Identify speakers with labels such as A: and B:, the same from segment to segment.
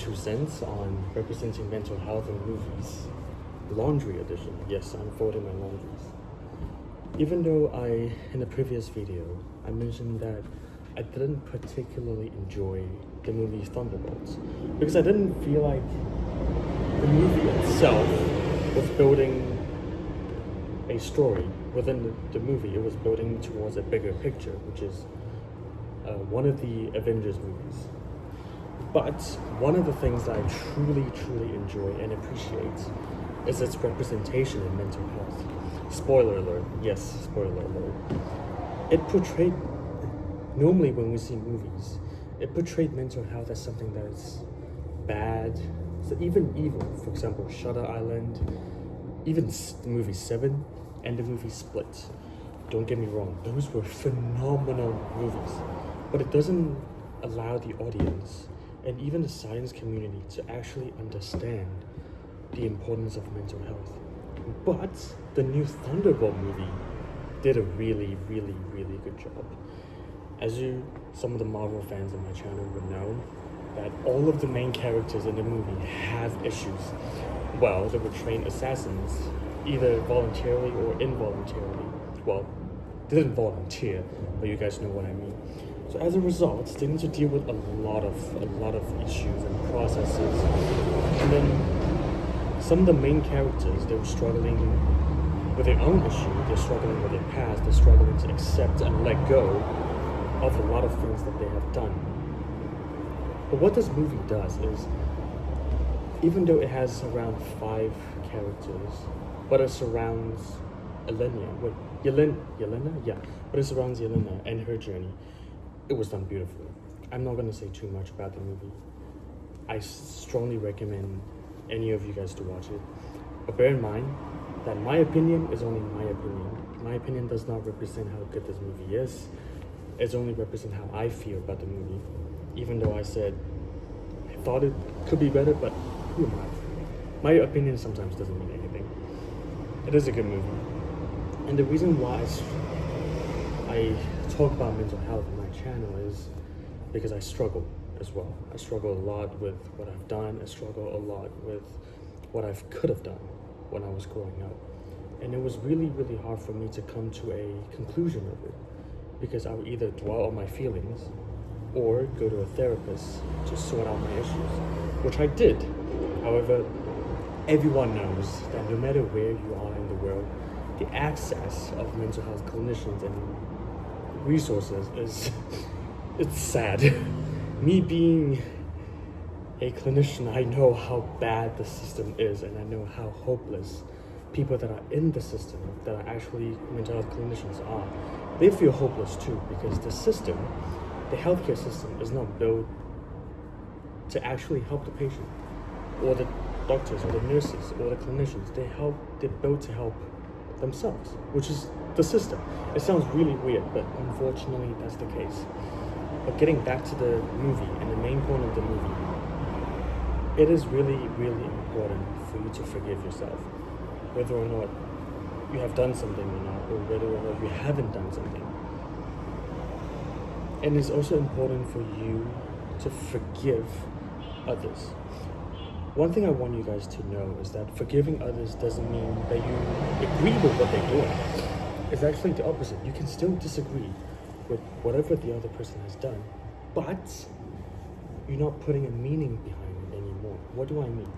A: 2 cents on representing mental health in movies. Laundry edition. Yes, I'm folding my laundries. Even though in the previous video, I mentioned that I didn't particularly enjoy the movie Thunderbolts because I didn't feel like the movie itself was building a story. Within the movie, it was building towards a bigger picture, which is one of the Avengers movies. But one of the things that I truly enjoy and appreciate is its representation in mental health. Spoiler alert, yes, spoiler alert. It portrayed, normally when we see movies, it portrayed mental health as something that is bad, so even evil. For example, Shutter Island, even the movie Seven and the movie Split. Don't get me wrong, those were phenomenal movies, but it doesn't allow the audience and even the science community to actually understand the importance of mental health. But the new Thunderbolt movie did a really good job. Some of the Marvel fans on my channel would know that all of the main characters in the movie have issues. Well, they were trained assassins, either voluntarily or involuntarily. Well, they didn't volunteer, but you guys know what I mean. So as a result, they need to deal with a lot of issues and processes. And then some of the main characters, they were struggling with their own issue, they're struggling with their past, they're struggling to accept and let go of a lot of things that they have done. But what this movie does is, even though it has around 5 characters, but it surrounds Yelena? Yeah. But it surrounds Yelena and her journey. It was done beautifully. I'm not going to say too much about the movie. I strongly recommend any of you guys to watch it. But bear in mind that my opinion is only my opinion. My opinion does not represent how good this movie is. It only represents how I feel about the movie. Even though I said I thought it could be better, but who am I? My opinion sometimes doesn't mean anything. It is a good movie. And the reason why I talk about mental health on my channel is because I struggle as well. I struggle a lot with what I've done. I struggle a lot with what I could have done when I was growing up. And it was really hard for me to come to a conclusion of it, because I would either dwell on my feelings or go to a therapist to sort out my issues, which I did. However, everyone knows that no matter where you are in the world, the access of mental health clinicians and resources it's sad. Me being a clinician, I know how bad the system is, and I know how hopeless people that are in the system, that are actually mental health clinicians are. They feel hopeless too, because the system, the healthcare system, is not built to actually help the patient, or the doctors, or the nurses, or the clinicians. They're built to help themselves, which is the system. It sounds really weird, but unfortunately that's the case. But getting back to the movie and the main point of the movie, it is really important for you to forgive yourself, whether or not you have done something or not, or whether or not you haven't done something. And it's also important for you to forgive others. One thing I want you guys to know is that forgiving others doesn't mean that you agree with what they're doing. It's actually the opposite. You can still disagree with whatever the other person has done, but you're not putting a meaning behind it anymore. What do I mean?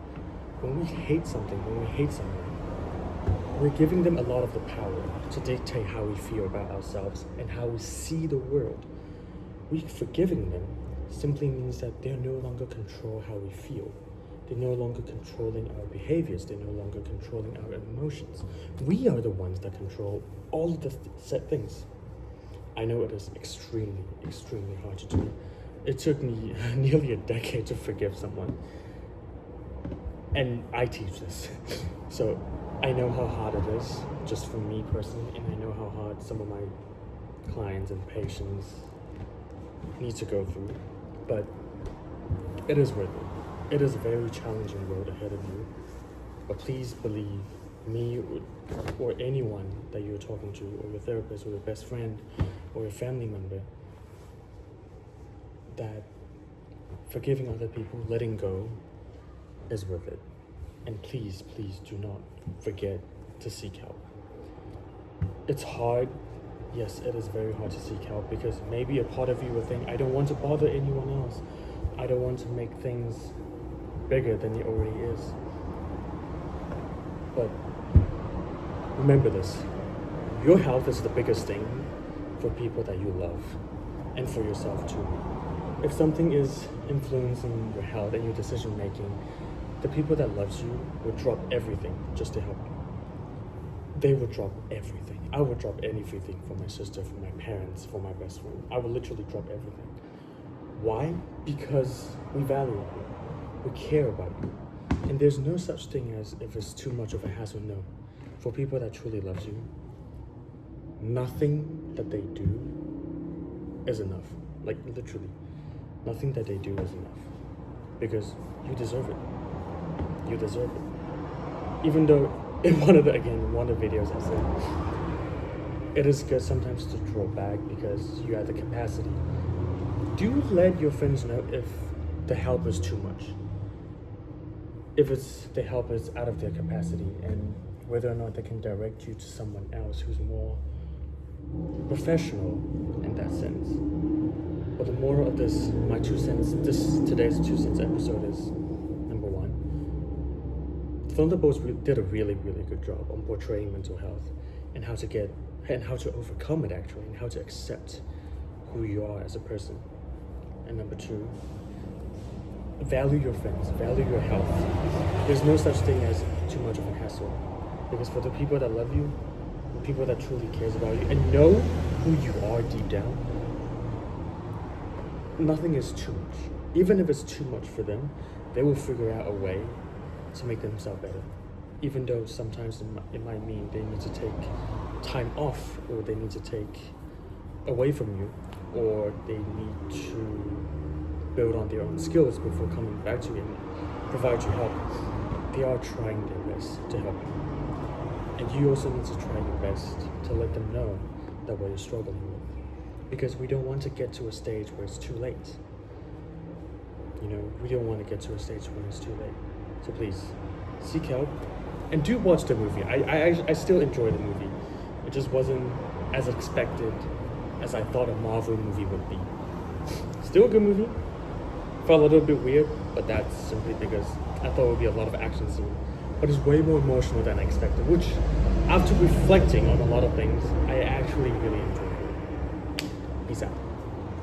A: When we hate something, we're giving them a lot of the power to dictate how we feel about ourselves and how we see the world. Forgiving them simply means that they're no longer control how we feel. They're no longer controlling our behaviors. They're no longer controlling our emotions. We are the ones that control all of the set things. I know it is extremely hard to do. It took me nearly a decade to forgive someone. And I teach this. So I know how hard it is, just for me personally, and I know how hard some of my clients and patients need to go through. But it is worth it. It is a very challenging road ahead of you. But please believe me or anyone that you're talking to, or your therapist, or your best friend, or your family member, that forgiving other people, letting go is worth it. And please, please do not forget to seek help. It's hard. Yes, it is very hard to seek help because maybe a part of you will think, I don't want to bother anyone else. I don't want to make things bigger than it already is. But remember this, your health is the biggest thing for people that you love and for yourself too. If something is influencing your health and your decision making, the people that loves you will drop everything just to help you. They will drop everything. I would drop everything for my sister, for my parents, for my best friend. I would literally drop everything. Why? Because we value you. We care about you. And there's no such thing as if it's too much of a hassle, no. For people that truly loves you, nothing that they do is enough. Like literally, nothing that they do is enough. Because you deserve it. You deserve it. Even though in one of the videos I said, it is good sometimes to draw back because you have the capacity. Do let your friends know if the help is too much. If the help is out of their capacity and whether or not they can direct you to someone else who's more professional in that sense. But the moral of this, my 2 cents, today's 2 cents episode is, number 1, Thunderbolts did a really, really good job on portraying mental health and how to overcome it actually, and how to accept who you are as a person. And number 2, value your friends, value your health. There's no such thing as too much of a hassle. Because for the people that love you, the people that truly cares about you, and know who you are deep down, nothing is too much. Even if it's too much for them, they will figure out a way to make themselves better. Even though sometimes it might mean they need to take time off, or they need to take away from you, or they need to build on their own skills before coming back to you and provide you help. They are trying their best to help you. And you also need to try your best to let them know that what you're struggling with. Because we don't want to get to a stage where it's too late. You know, we don't want to get to a stage when it's too late. So please, seek help. And do watch the movie. I still enjoy the movie. It just wasn't as expected as I thought a Marvel movie would be. Still a good movie. Felt a little bit weird, but that's simply because I thought it would be a lot of action scene. But it's way more emotional than I expected, which, after reflecting on a lot of things, I actually really enjoyed it. Peace out.